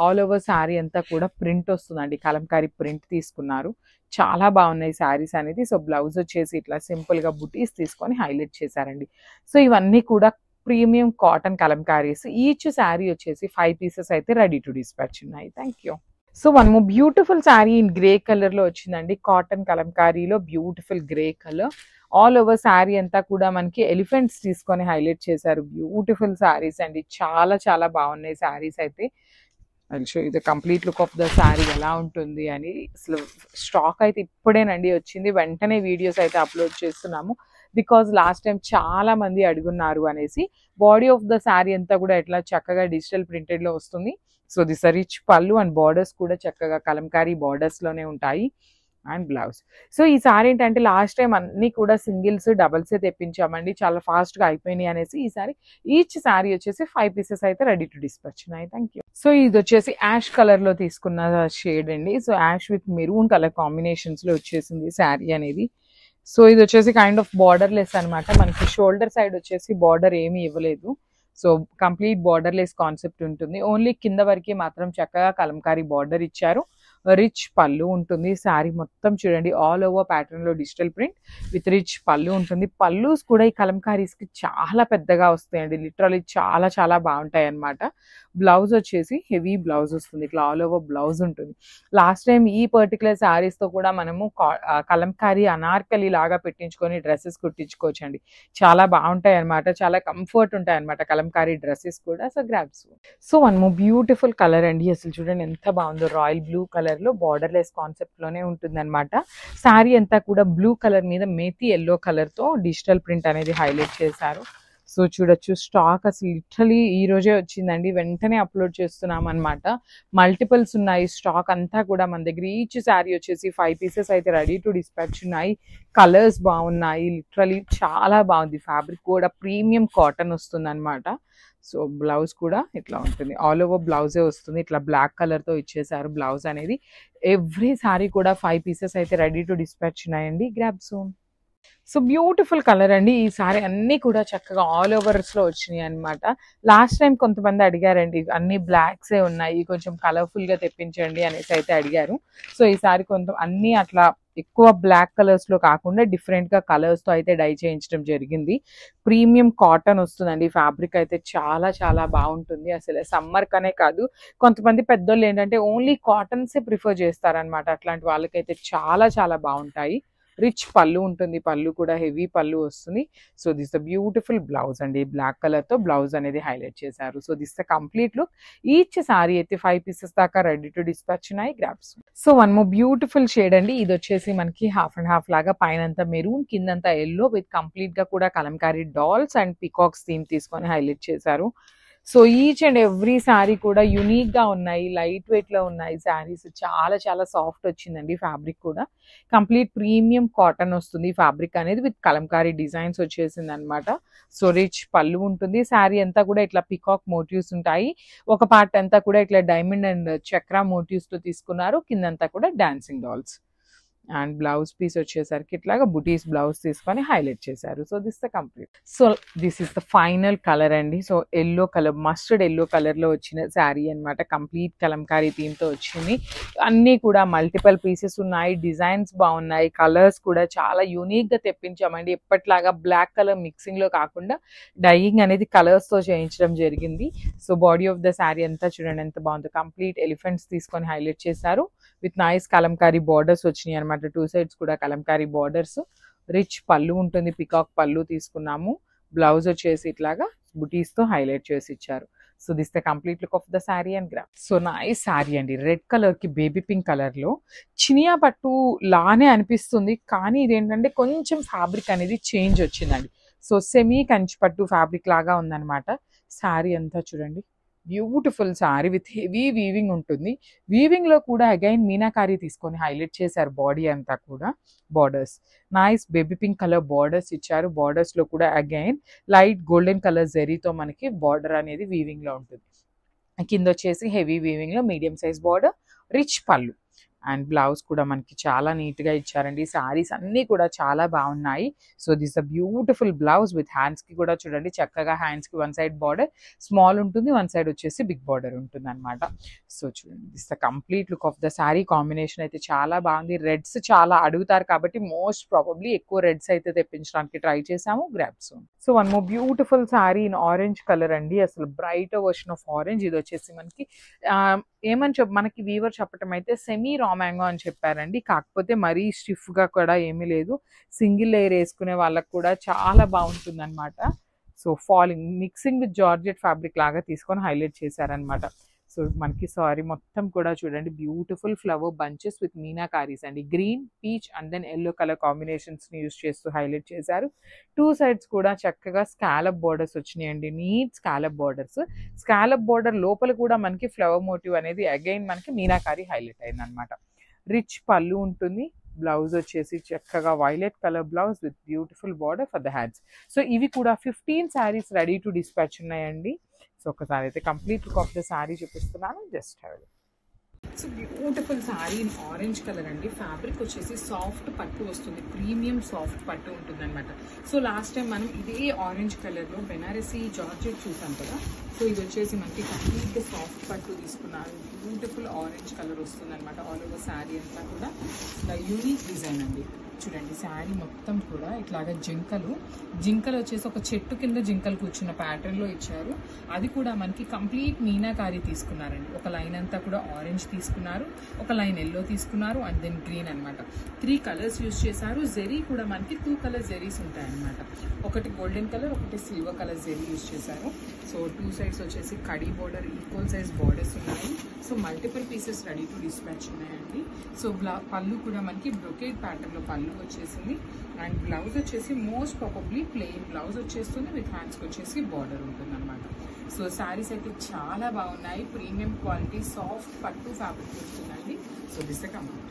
ఆల్ ఓవర్ శారీ అంతా కూడా ప్రింట్ వస్తుందండి, కలంకారీ ప్రింట్ తీసుకున్నారు. చాలా బాగున్నాయి శారీస్ అనేది. సో బ్లౌజ్ వచ్చేసి ఇట్లా సింపుల్ గా బుటీస్ తీసుకొని హైలైట్ చేశారండి. సో ఇవన్నీ కూడా premium cotton kalamkaris. Each sari వచ్చేసి 5 పీసెస్ అయితే రెడీ టు డిస్పాచ్ ఉన్నాయి. Thank you. So one more beautiful sari in grey colour లో వచ్చిందండి, కాటన్ కలంకారీలో beautiful grey colour. All over sari అంతా కూడా మనకి ఎలిఫెంట్స్ తీసుకొని హైలైట్ చేశారు. బ్యూటిఫుల్ శారీస్ అండి, చాలా చాలా బాగున్నాయి శారీస్ అయితే. ఇది complete look of the sari ఎలా ఉంటుంది అని. అసలు స్టాక్ అయితే ఇప్పుడేనండి వచ్చింది, వెంటనే వీడియోస్ అయితే అప్లోడ్ చేస్తున్నాము. బికాజ్ లాస్ట్ టైం చాలా మంది అడుగున్నారు అనేసి. బాడీ ఆఫ్ ద శారీ అంతా కూడా ఎట్లా చక్కగా డిజిటల్ ప్రింటెడ్ లో వస్తుంది. సో దిస్ రిచ్ పళ్ళు అండ్ బార్డర్స్ కూడా చక్కగా కలంకారీ బార్డర్స్ లోనే ఉంటాయి అండ్ బ్లౌజ్. సో ఈ సారీ ఏంటంటే లాస్ట్ టైం అన్ని కూడా సింగిల్స్ డబల్సే తెప్పించామండి, చాలా ఫాస్ట్ గా అయిపోయినాయి అనేసి ఈసారి ఈచ్ సారీ వచ్చేసి 5 పీసెస్ అయితే రెడీ టు డిస్పాచ్ ఉన్నాయి. Thank you. సో ఇది వచ్చేసి యాష్ కలర్ లో తీసుకున్న షేడ్ అండి. So ash with maroon colour combinations లో వచ్చేసింది శారీ అనేది. సో ఇది వచ్చేసి కైండ్ ఆఫ్ బార్డర్ లెస్ అనమాట. మనకి షోల్డర్ సైడ్ వచ్చేసి బార్డర్ ఏమీ ఇవ్వలేదు. So complete border less concept ఉంటుంది. ఓన్లీ కింద వరకే మాత్రం చక్కగా కలంకారీ బార్డర్ ఇచ్చారు. రిచ్ పళ్ళు ఉంటుంది. శారీ మొత్తం చూడండి ఆల్ ఓవర్ ప్యాటర్న్ లో డిజిటల్ ప్రింట్ విత్ రిచ్ పళ్ళు ఉంటుంది. పళ్ళుస్ కూడా ఈ కలంకారీస్ కి చాలా పెద్దగా వస్తాయండి, లిటరలీ చాలా చాలా బాగుంటాయి అన్నమాట. బ్లౌజ్ వచ్చేసి హెవీ బ్లౌజ్ వస్తుంది, ఇట్లా ఆల్ ఓవర్ బ్లౌజ్ ఉంటుంది. లాస్ట్ టైం ఈ పర్టికులర్ శారీస్ తో కూడా మనము కలంకారీ అనార్కలి లాగా పెట్టించుకొని డ్రెస్సెస్ కుట్టించుకోవచ్చు అండి, చాలా బాగుంటాయి అనమాట, చాలా కంఫర్ట్ ఉంటాయి అనమాట కలంకారీ డ్రెస్సెస్ కూడా. So grabs. So one more beautiful colour అండి, అసలు చూడండి ఎంత బాగుందో, రాయల్ బ్లూ కలర్ లో బార్డర్ లెస్ కాన్సెప్ట్ లోనే ఉంటుంది అనమాట. శారీ అంతా కూడా బ్లూ కలర్ మీద మేతి ఎల్లో కలర్ తో డిజిటల్ ప్రింట్ అనేది హైలైట్ చేశారు. సో చూడొచ్చు స్టాక్ అసలు లిటరలీ ఈ రోజే వచ్చిందండి, వెంటనే అప్లోడ్ చేస్తున్నాం అనమాట. మల్టిపుల్స్ ఉన్నాయి, స్టాక్ అంతా కూడా మన దగ్గర. ఈచ్ శారీ వచ్చేసి 5 పీసెస్ అయితే రెడీ టు డిస్పాచ్ ఉన్నాయి. కలర్స్ బాగున్నాయి, లిటరలీ చాలా బాగుంది. ఫ్యాబ్రిక్ కూడా ప్రీమియం కాటన్ వస్తుంది అనమాట. సో బ్లౌజ్ కూడా ఇట్లా ఉంటుంది, ఆల్ ఓవర్ బ్లౌజే వస్తుంది, ఇట్లా బ్లాక్ కలర్ తో ఇచ్చేసారు బ్లౌజ్ అనేది. ఎవ్రీ సారీ కూడా 5 పీసెస్ అయితే రెడీ టు డిస్పాచ్ ఉన్నాయండి. Grab soon. So beautiful colour అండి, ఈ సారీ అన్ని కూడా చక్కగా ఆల్ ఓవర్స్ లో వచ్చినాయి అనమాట. లాస్ట్ టైం కొంతమంది అడిగారండి, అన్ని బ్లాక్సే ఉన్నాయి కొంచెం కలర్ఫుల్ గా తెప్పించండి అనేసి అయితే అడిగారు. సో ఈ సారీ అన్ని అట్లా ఎక్కువ బ్లాక్ కలర్స్ లో కాకుండా డిఫరెంట్ గా కలర్స్ తో అయితే డై చేయించడం జరిగింది. ప్రీమియం కాటన్ వస్తుందండి, ఫ్యాబ్రిక్ అయితే చాలా చాలా బాగుంటుంది. అసలు సమ్మర్ కనే కాదు, కొంతమంది పెద్దోళ్ళు ఏంటంటే ఓన్లీ కాటన్సే ప్రిఫర్ చేస్తారనమాట, అట్లాంటి వాళ్ళకైతే చాలా చాలా బాగుంటాయి. రిచ్ పళ్ళు ఉంటుంది, పళ్ళు కూడా హెవీ పళ్ళు వస్తుంది. So this the beautiful blouse అండి, బ్లాక్ కలర్ తో బ్లౌజ్ అనేది హైలైట్ చేశారు. So this the complete look. Each sorry అయితే 5 పీసెస్ దాకా రెడీ టు డిస్పాచ్ ఉన్నాయి. Grabs. So one more beautiful shade అండి, ఇది వచ్చేసి మనకి హాఫ్ అండ్ హాఫ్ లాగా, పైనంతా మెరూన్ కిందంతా ఎల్లో విత్ కంప్లీట్ గా కూడా Kalamkari dolls and peacocks theme తీసుకొని హైలైట్ చేశారు. So each and every sari కూడా యునిక్ గా ఉన్నాయి, లైట్ వెయిట్ లో ఉన్నాయి శారీస్, చాలా చాలా సాఫ్ట్ వచ్చిందండి. ఫ్యాబ్రిక్ కూడా కంప్లీట్ ప్రీమియం కాటన్ వస్తుంది ఫ్యాబ్రిక్ అనేది, విత్ కలంకారీ డిజైన్స్ వచ్చేసింది అనమాట. సో రిచ్ పళ్ళు ఉంటుంది. శారీ అంతా కూడా ఇట్లా పికాక్ మోటివ్స్ ఉంటాయి, ఒక పార్ట్ అంతా కూడా ఇట్లా డైమండ్ అండ్ చక్ర మోటివ్స్ తో తీసుకున్నారు, కిందంతా కూడా dancing dolls. And blouse piece వచ్చేసరికి ఇట్లాగా బుటీస్ బ్లౌజ్ తీసుకొని హైలైట్ చేశారు. So this the complete. So this is the final colour అండి. So yellow colour, mustard yellow colour లో వచ్చిన శారీ అనమాట, కంప్లీట్ కలంకారీ థీమ్ తో వచ్చింది. అన్ని కూడా మల్టిపుల్ పీసెస్ ఉన్నాయి, డిజైన్స్ బాగున్నాయి, కలర్స్ కూడా చాలా యూనిక్ గా తెప్పించామండి. ఎప్పటిలాగా బ్లాక్ కలర్ మిక్సింగ్ లో కాకుండా డైయింగ్ అనేది కలర్స్ తో చేయించడం జరిగింది. So body of the sari అంతా చూడండి ఎంత బాగుందో, కంప్లీట్ ఎలిఫెంట్స్ తీసుకొని హైలైట్ చేశారు విత్ నైస్ కలంకారీ బార్డర్స్ వచ్చినాయి అనమాట. 2 సైడ్స్ కూడా కలంకారీ బార్డర్స్. రిచ్ పళ్ళు ఉంటుంది, పికాక్ పళ్ళు తీసుకున్నాము. బ్లౌజ్ వచ్చేసి ఇట్లాగా బుటీస్ తో హైలైట్ చేసి ఇచ్చారు. So this the complete look of the sari and gram. So nice sari అండి, రెడ్ కలర్ కి బేబీ పింక్ కలర్ లో చినియా పట్టు లానే అనిపిస్తుంది, కానీ ఇదేంటంటే కొంచెం ఫ్యాబ్రిక్ అనేది చేంజ్ వచ్చిందండి. సో సెమీ కంచి పట్టు ఫ్యాబ్రిక్ లాగా ఉందన్నమాట. శారీ అంతా చూడండి, beautiful sari with heavy weaving ఉంటుంది. వీవింగ్ లో కూడా అగైన్ మీనాకారీ తీసుకొని హైలైట్ చేశారు బాడీ అంతా కూడా. Borders nice baby pink colour borders ఇచ్చారు. బార్డర్స్ లో కూడా అగైన్ లైట్ గోల్డెన్ కలర్ జెరీతో మనకి బార్డర్ అనేది వీవింగ్ లో ఉంటుంది. కింద వచ్చేసి హెవీ వీవింగ్ లో మీడియం సైజ్ బార్డర్, రిచ్ పళ్ళు అండ్ బ్లౌజ్ కూడా మనకి చాలా నీట్ గా ఇచ్చారండి. సారీస్ అన్ని కూడా చాలా బాగున్నాయి. So this a beautiful blouse with hands కి కూడా చూడండి చక్కగా, హ్యాండ్స్ కి వన్ సైడ్ బార్డర్ స్మాల్ ఉంటుంది, వన్ సైడ్ వచ్చేసి బిగ్ బార్డర్ ఉంటుంది అనమాట. సో చూడండి this the complete look of the sari. Combination అయితే చాలా బాగుంది. రెడ్స్ చాలా అడుగుతారు కాబట్టి మోస్ట్ ప్రాబబ్లీ ఎక్కువ రెడ్స్ అయితే తెప్పించడానికి ట్రై చేసాము. Grasp. So one more beautiful sari in orange colour అండి, అసలు బ్రైట్ వర్షన్ ఆఫ్ ఆరెంజ్. ఇది వచ్చేసి మనకి ఏమని మనకి వీవర్ చెప్పటం అయితే సెమీ రా మ్యాంగో అని చెప్పారండి, కాకపోతే మరీ స్టిఫ్ గా కూడా ఏమీ లేదు. సింగిల్ లేయర్ వేసుకునే వాళ్ళకి కూడా చాలా బాగుంటుంది అనమాట. So falling mixing with georgette fabric లాగా తీసుకొని హైలైట్ చేశారనమాట. సో మనకి సారీ మొత్తం కూడా చూడండి బ్యూటిఫుల్ ఫ్లవర్ బంచెస్ విత్ మీనాకారీస్ అండి. Green, peach and then yellow colour కాంబినేషన్స్ని యూస్ చేస్తూ హైలైట్ చేశారు. టూ సైడ్స్ కూడా చక్కగా స్కాలప్ బోర్డర్స్ వచ్చినాయండి. Neat scallop borders. Scallop border లోపల కూడా మనకి ఫ్లవర్ మోటివ్ అనేది అగైన్ మనకి మీనాకారీ హైలైట్ అయింది అనమాట. రిచ్ పళ్ళు ఉంటుంది. బ్లౌజ్ వచ్చేసి చక్కగా violet colour blouse with beautiful border for the hands. So ఇవి కూడా 15 శారీస్ రెడీ టు డిస్పాచ్ ఉన్నాయండి. సో ఒకసారి అయితే complete look of the sari చూపిస్తున్నాను. Just have it. So beautiful sari in orange colour అండి. ఫ్యాబ్రిక్ వచ్చేసి సాఫ్ట్ పట్టు వస్తుంది. ప్రీమియం సాఫ్ట్ పట్టు ఉంటుంది అనమాట. సో లాస్ట్ టైం మనం ఇదే ఆరెంజ్ కలర్లో బెనారసీ జార్జెట్ చూసాం కదా. సో ఇది వచ్చేసి మనకి కంప్లీట్ సాఫ్ట్ పట్టు తీసుకున్నారు. బ్యూటిఫుల్ ఆరెంజ్ కలర్ వస్తుంది అనమాట. ఆల్ ఓవర్ శారీ అంతా కూడా యూనిక్ డిజైన్ అండి. చూడండి శారీ మొత్తం కూడా ఇట్లాగా జింకలు వచ్చేసి ఒక చెట్టు కింద జింకలు కూర్చున్న ప్యాటర్న్లో ఇచ్చారు. అది కూడా మనకి కంప్లీట్ మీనాకారీ తీసుకున్నారండి. ఒక లైన్ అంతా కూడా ఆరెంజ్ తీసుకున్నారు, ఒక లైన్ ఎల్లో తీసుకున్నారు అండ్ దెన్ గ్రీన్ అనమాట. 3 కలర్స్ యూజ్ చేశారు. జెరీ కూడా మనకి 2 కలర్ జెరీస్ ఉంటాయన్నమాట. ఒకటి గోల్డెన్ కలర్, ఒకటి సిల్వర్ కలర్ జెరీ యూజ్ చేశారు. సో 2 సైడ్స్ వచ్చేసి కడీ బోర్డర్, ఈక్వల్ సైజ్ బార్డర్స్ ఉన్నాయి. So multiple pieces ready to dispatch ఉన్నాయండి. సో పళ్ళు కూడా మనకి బ్రొకేడ్ ప్యాటర్న్లో పళ్ళు వచ్చేసింది అండ్ బ్లౌజ్ వచ్చేసి మోస్ట్ ప్రాబబ్లీ ప్లెయిన్ బ్లౌజ్ వచ్చేస్తుంది. విత్ హ్యాండ్స్కి వచ్చేసి బార్డర్ ఉంటుంది అనమాట. సో శారీస్ అయితే చాలా బాగున్నాయి. ప్రీమియం క్వాలిటీ సాఫ్ట్ పట్టు ఫ్యాబ్రిక్ వస్తుందండి. So this complete.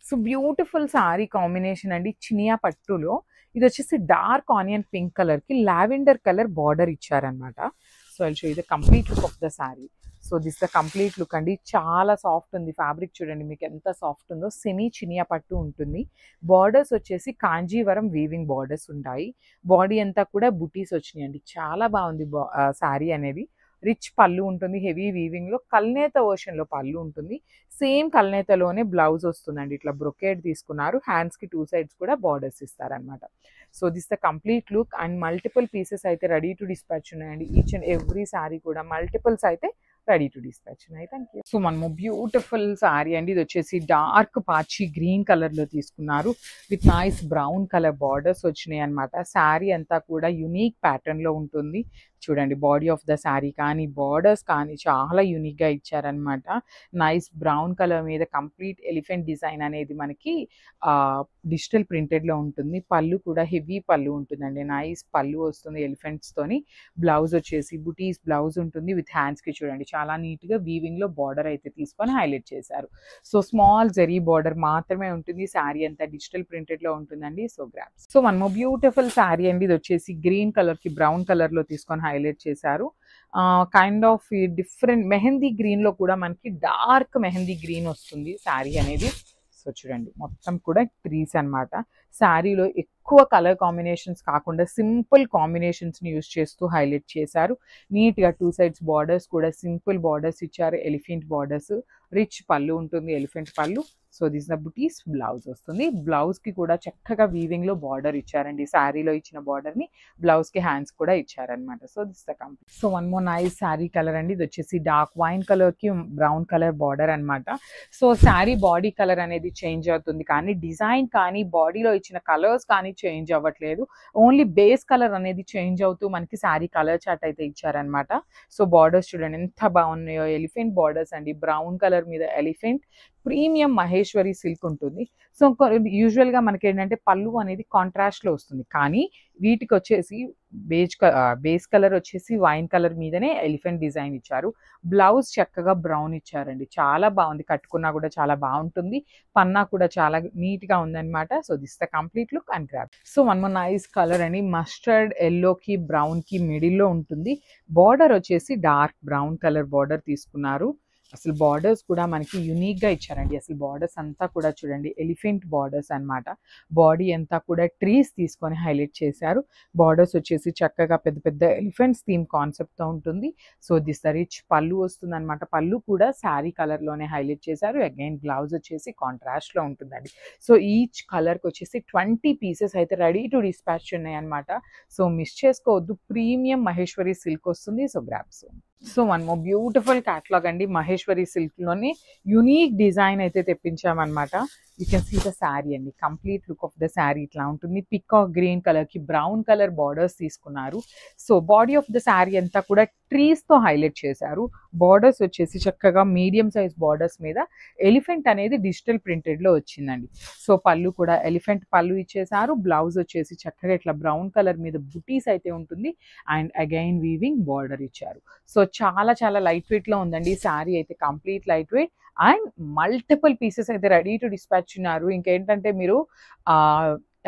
So beautiful sari combination అండి. చినియా పట్టులో ఇది వచ్చేసి డార్క్ ఆనియన్ పింక్ కలర్కి లావెండర్ కలర్ బార్డర్ ఇచ్చారనమాట. So I'll show you the complete look of the sari. So this the complete look అండి. చాలా సాఫ్ట్ ఉంది ఫ్యాబ్రిక్. చూడండి మీకు ఎంత సాఫ్ట్ ఉందో. సెమీ చినియా పట్టు ఉంటుంది. బార్డర్స్ వచ్చేసి కాంజీవరం వీవింగ్ బార్డర్స్ ఉంటాయి. బాడీ అంతా కూడా బుటీస్ వచ్చినాయండి. చాలా బాగుంది శారీ అనేది. రిచ్ పళ్ళు ఉంటుంది. హెవీ వీవింగ్లో కల్నేత ఓషన్లో పళ్ళు ఉంటుంది. సేమ్ కల్నేతలోనే బ్లౌజ్ వస్తుందండి. ఇట్లా బ్రొకేడ్ తీసుకున్నారు. హ్యాండ్స్కి 2 సైడ్స్ కూడా బార్డర్స్ ఇస్తారనమాట. So this the complete look and multiple pieces అయితే రెడీ టు డిస్పాచ్ ఉన్నాయండి. ఈచ్ అండ్ ఎవ్రీ శారీ కూడా మల్టిపుల్స్ అయితే రెడీ టు డిస్పాచ్ ఉన్నాయి. Thank you. సో మనము బ్యూటిఫుల్ శారీ అండి. ఇది వచ్చేసి డార్క్ పాచి గ్రీన్ కలర్లో తీసుకున్నారు. With nice brown colour borders వచ్చినాయి అనమాట. శారీ అంతా కూడా యునీక్ ప్యాటర్న్లో ఉంటుంది. చూడండి బాడీ ఆఫ్ ద శారీ కానీ బార్డర్స్ కానీ చాలా యూనిక్గా ఇచ్చారనమాట. నైస్ బ్రౌన్ కలర్ మీద కంప్లీట్ ఎలిఫెంట్ డిజైన్ అనేది మనకి డిజిటల్ ప్రింటెడ్లో ఉంటుంది. పళ్ళు కూడా హెవీ పళ్ళు ఉంటుందండి. నైస్ పళ్ళు వస్తుంది ఎలిఫెంట్స్తోని. బ్లౌజ్ వచ్చేసి బుటీస్ బ్లౌజ్ ఉంటుంది. విత్ హ్యాండ్స్కి చూడండి చాలా నీట్గా వీవింగ్లో బార్డర్ అయితే తీసుకొని హైలైట్ చేశారు. సో స్మాల్ జరీ బార్డర్ మాత్రమే ఉంటుంది. శారీ అంతా డిజిటల్ ప్రింటెడ్లో ఉంటుందండి. సో గ్రాప్స్. సో మనము బ్యూటిఫుల్ శారీ అండి. ఇది వచ్చేసి గ్రీన్ కలర్కి బ్రౌన్ కలర్లో తీసుకొని హైలైట్ చేశారు. కైండ్ ఆఫ్ డిఫరెంట్ మెహందీ గ్రీన్లో కూడా మనకి డార్క్ మెహందీ గ్రీన్ వస్తుంది శారీ అనేది. సో చూడండి మొత్తం కూడా ట్రీస్ అనమాట. శారీలో ఎక్కువ కలర్ కాంబినేషన్స్ కాకుండా సింపుల్ కాంబినేషన్స్ని యూజ్ చేస్తూ హైలైట్ చేశారు. నీట్గా 2 సైడ్స్ బార్డర్స్ కూడా సింపుల్ బార్డర్స్ ఇచ్చారు. Elephant borders. రిచ్ పళ్ళు ఉంటుంది. ఎలిఫెంట్ పళ్ళు. So this the buttis blouse వస్తుంది. బ్లౌజ్కి కూడా చక్కగా వీవింగ్లో బార్డర్ ఇచ్చారండి. శారీలో ఇచ్చిన బార్డర్ని బ్లౌజ్కి హ్యాండ్స్ కూడా ఇచ్చారనమాట. So this the complete. So one more nice sari colour అండి. ఇది వచ్చేసి డార్క్ వైన్ కలర్కి బ్రౌన్ కలర్ బార్డర్ అనమాట. సో శారీ బాడీ కలర్ అనేది చేంజ్ అవుతుంది కానీ డిజైన్ కానీ బాడీలో ఇచ్చిన కలర్స్ కానీ చేంజ్ అవ్వట్లేదు. ఓన్లీ బేస్ కలర్ అనేది చేంజ్ అవుతూ మనకి శారీ కలర్ చార్ట్ అయితే ఇచ్చారనమాట. సో బార్డర్స్ చూడండి ఎంత బాగున్నాయో. ఎలిఫెంట్ బార్డర్స్ అండి. బ్రౌన్ కలర్ మీద ఎలిఫెంట్. ప్రీమియం మహేశ్వరి సిల్క్ ఉంటుంది. సో యూజువల్గా మనకి ఏంటంటే పళ్ళు అనేది కాంట్రాస్ట్లో వస్తుంది కానీ వీటికి వచ్చేసి బేస్ కలర్ వచ్చేసి వైన్ కలర్ మీదనే ఎలిఫెంట్ డిజైన్ ఇచ్చారు. బ్లౌజ్ చక్కగా బ్రౌన్ ఇచ్చారండి. చాలా బాగుంది. కట్టుకున్నా కూడా చాలా బాగుంటుంది. పన్నా కూడా చాలా నీట్గా ఉందన్నమాట. So this the complete look and grab. So one more nice colour అండి. మస్టర్డ్ ఎల్లోకి బ్రౌన్కి మిడిల్లో ఉంటుంది. బార్డర్ వచ్చేసి డార్క్ బ్రౌన్ కలర్ బార్డర్ తీసుకున్నారు. అసలు బార్డర్స్ కూడా మనకి యూనిక్గా ఇచ్చారండి. అసలు బార్డర్స్ అంతా కూడా చూడండి ఎలిఫెంట్ బార్డర్స్ అనమాట. బాడీ అంతా కూడా ట్రీస్ తీసుకొని హైలైట్ చేశారు. బార్డర్స్ వచ్చేసి చక్కగా పెద్ద పెద్ద ఎలిఫెంట్స్ థీమ్ కాన్సెప్ట్తో ఉంటుంది. సో దిస్ ద రిచ్ పళ్ళు వస్తుంది అనమాట. పళ్ళు కూడా శారీ కలర్లోనే హైలైట్ చేశారు. అగైన్ బ్లౌజ్ వచ్చేసి కాంట్రాస్ట్లో ఉంటుందండి. సో ఈచ్ కలర్కి వచ్చేసి 20 పీసెస్ అయితే రెడీ టు డిస్పాచ్ ఉన్నాయి అనమాట. సో మిస్ చేసుకోవద్దు. ప్రీమియం మహేశ్వరి సిల్క్ వస్తుంది. సో గ్రాప్స్. So one more beautiful catalogue అండి. మహేశ్వరి సిల్క్లోని యూనిక్ డిజైన్ అయితే తెప్పించామన్నమాట. You can see the sari అండి. Complete look of the sari ఇట్లా ఉంటుంది. పికాక్ గ్రీన్ కలర్కి బ్రౌన్ కలర్ బార్డర్స్ తీసుకున్నారు. So body of the sari అంతా కూడా ట్రీస్తో హైలైట్ చేశారు. బార్డర్స్ వచ్చేసి చక్కగా మీడియం సైజ్ బార్డర్స్ మీద ఎలిఫెంట్ అనేది డిజిటల్ ప్రింటెడ్లో వచ్చిందండి. సో పళ్ళు కూడా ఎలిఫెంట్ పళ్ళు ఇచ్చేసారు. బ్లౌజ్ వచ్చేసి చక్కగా ఇట్లా బ్రౌన్ కలర్ మీద బుటీస్ అయితే ఉంటుంది. అండ్ అగైన్ వీవింగ్ బార్డర్ ఇచ్చారు. సో చాలా చాలా లైట్ వెయిట్లో ఉందండి. శారీ అయితే complete light weight and multiple pieces అయితే రెడీ టు డిస్పాచ్ ఉన్నారు. ఇంకేంటంటే మీరు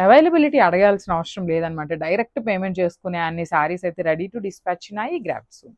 అవైలబిలిటీ అడగాల్సిన అవసరం లేదనమాట. డైరెక్ట్ పేమెంట్ చేసుకునే అన్ని శారీస్ అయితే రెడీ టు డిస్పాచ్ ఉన్నాయి. Grab soon.